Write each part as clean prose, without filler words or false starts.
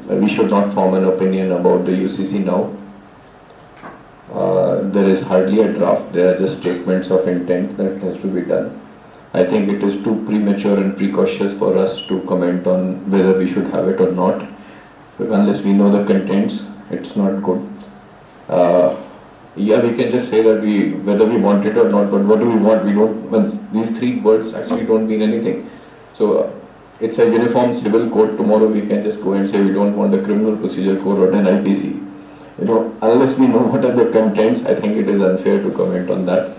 we should not form an opinion about the UCC now. There is hardly a draft, there are just statements of intent that has to be done. I think it is too premature and precautious for us to comment on whether we should have it or not. Unless we know the contents, it's not good. Yeah, we can just say that whether we want it or not, but what do we want? We don't, these three words actually don't mean anything. So it's a uniform civil code. Tomorrow we can just go and say we don't want a criminal procedure code or an IPC. Unless we know what are the contents, I think it is unfair to comment on that.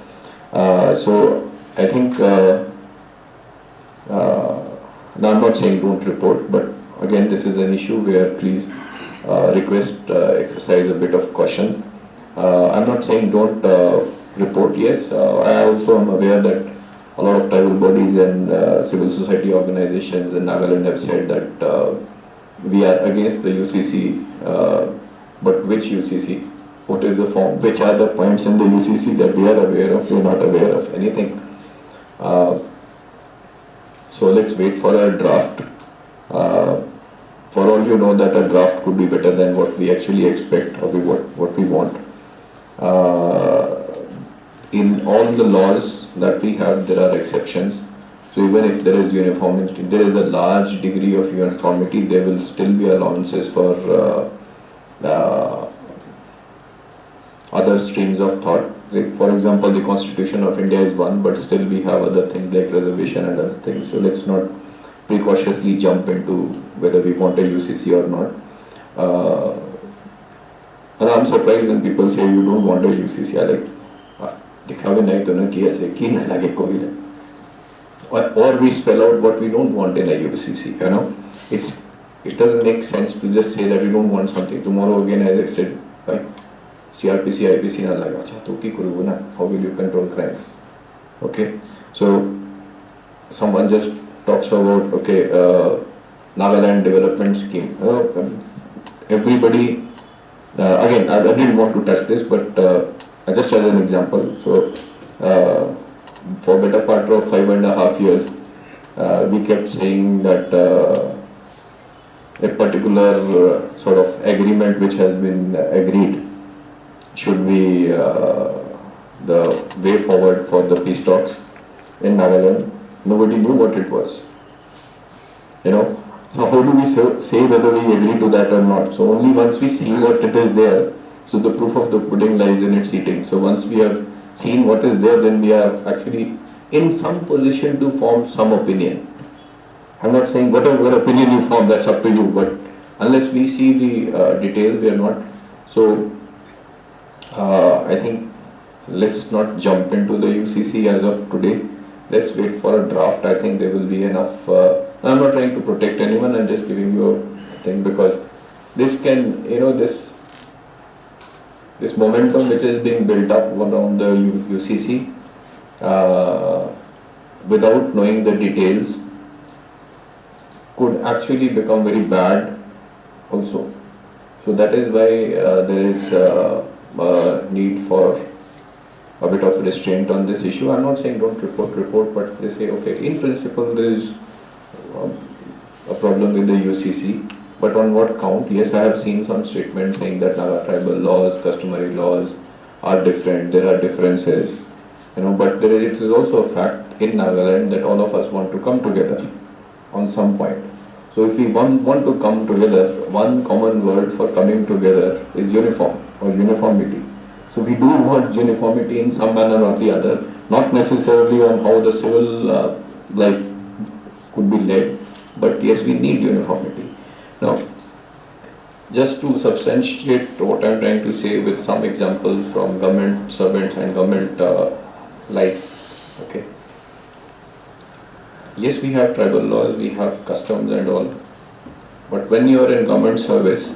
So I think, now I'm not saying don't report, but again this is an issue where please request exercise a bit of caution. I'm not saying don't report. Yes, I also am aware that a lot of tribal bodies and civil society organizations in Nagaland have said that we are against the UCC, but which UCC? What is the form? Which are the points in the UCC that we are aware of? We are not aware of anything. So let's wait for a draft. For all you know that a draft could be better than what we actually expect or what we want. In all the laws that we have, there are exceptions. So even if there is uniformity, there is a large degree of uniformity, there will still be allowances for other streams of thought. Like for example, the Constitution of India is one, but still we have other things like reservation and other things. So let's not precautiously jump into whether we want a UCC or not. And I'm surprised when people say you don't want a UCC. I like, or we spell out what we don't want in a UCC. It doesn't make sense to just say that we don't want something. Tomorrow again, as I said, CRPC, IPC na laga. How will you control crimes? Okay, so someone just talks about Nagaland development scheme. Everybody. Again, I didn't want to touch this, but just as an example, so for better part of 5.5 years, we kept saying that a particular sort of agreement which has been agreed should be the way forward for the peace talks in Nagaland. Nobody knew what it was. So how do we say whether we agree to that or not? So only once we see what it is there, so the proof of the pudding lies in its eating. So once we have seen what is there, then we are actually in some position to form some opinion. I'm not saying whatever opinion you form, that's up to you, but unless we see the details, we are not. So I think let's not jump into the UCC as of today. Let's wait for a draft. I think there will be enough. I'm not trying to protect anyone, I'm just giving you a thing because this can, this momentum which is being built up around the UCC without knowing the details could actually become very bad also. So that is why there is a need for a bit of restraint on this issue. I'm not saying don't report, but they say, okay, in principle there is a problem with the UCC, but on what count? Yes, I have seen some statements saying that Naga tribal laws, customary laws are different, there are differences, but it is also a fact in Nagaland that all of us want to come together on some point. So if we want to come together, one common word for coming together is uniform or uniformity. So we do want uniformity in some manner or the other, not necessarily on how the civil life could be led, but yes, we need uniformity. Now, just to substantiate what I'm trying to say with some examples from government servants and government life, okay. Yes, we have tribal laws, we have customs and all, but when you are in government service,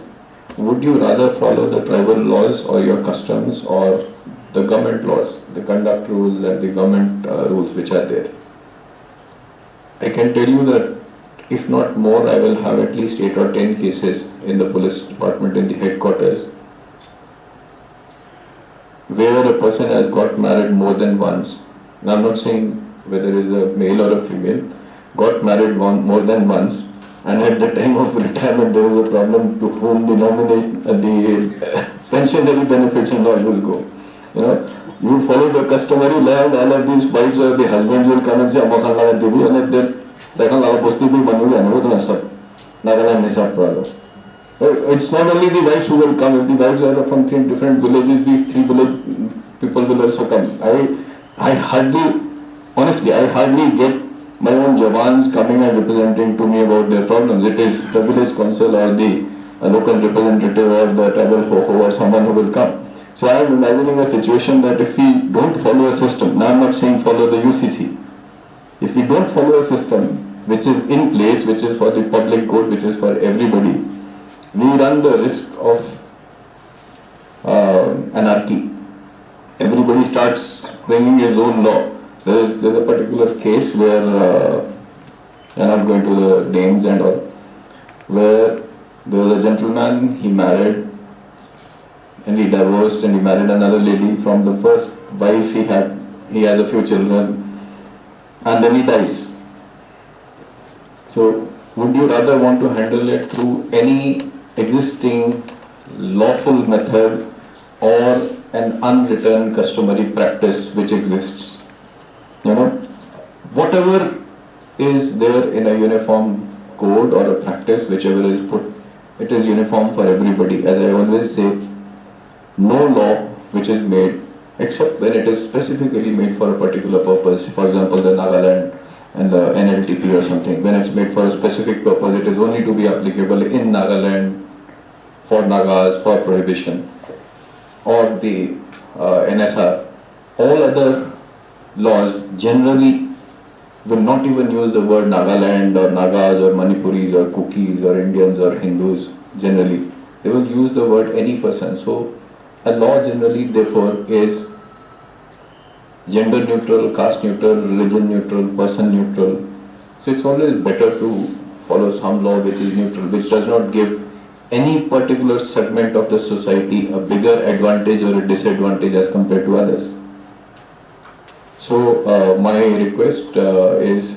would you rather follow the tribal laws or your customs or the government laws, the conduct rules and the government rules which are there? I can tell you that if not more, I will have at least 8 or 10 cases in the police department in the headquarters where a person has got married more than once. Now I'm not saying whether it is a male or a female, got married more than once, and at the time of retirement there is a problem to whom the pensionary benefits and all will go. You know, you would follow the customary law, and all of these wives or the husbands will come and say, "Amakhan laga TV," and then dekhan laga posti bhi manu gaya na, wo to sab nagaland ne sab pralo. It's not only the wives who will come. If the wives are from three different villages, these three village people will also come. Honestly, I hardly get my own Jawans coming and representing to me about their problems. It is the village council or the local representative or the tribal ho or someone who will come. So I am imagining a situation that if we don't follow a system, now I am not saying follow the UCC, if we don't follow a system which is in place, which is for the public good, which is for everybody, we run the risk of anarchy. Everybody starts bringing his own law. There's a particular case where, I'm not going to the names and all, where there was a gentleman, he married and he divorced and he married another lady. From the first wife he has a few children, and then he dies. So would you rather want to handle it through any existing lawful method or an unwritten customary practice which exists? You know, whatever is there in a uniform code or a practice, whichever is put, it is uniform for everybody. As I always say, no law which is made, except when it is specifically made for a particular purpose, for example the Nagaland and the NLTP or something, when it's made for a specific purpose, it is only to be applicable in Nagaland for Nagas, for prohibition, or the NSR. All other laws generally will not even use the word Nagaland or Nagas or Manipuris or Kukis or Indians or Hindus generally. They will use the word any person. So a law generally therefore is gender neutral, caste neutral, religion neutral, person neutral. So it's always better to follow some law which is neutral, which does not give any particular segment of the society a bigger advantage or a disadvantage as compared to others. So my request is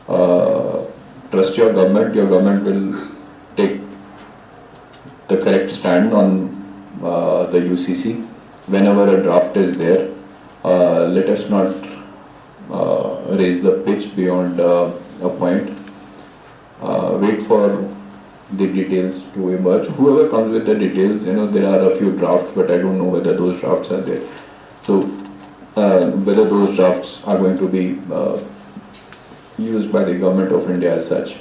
trust your government. Your government will take the correct stand on the UCC. Whenever a draft is there, let us not raise the pitch beyond a point. Wait for the details to emerge. Whoever comes with the details, you know, there are a few drafts, but I don't know whether those drafts are there. So whether those drafts are going to be used by the government of India as such.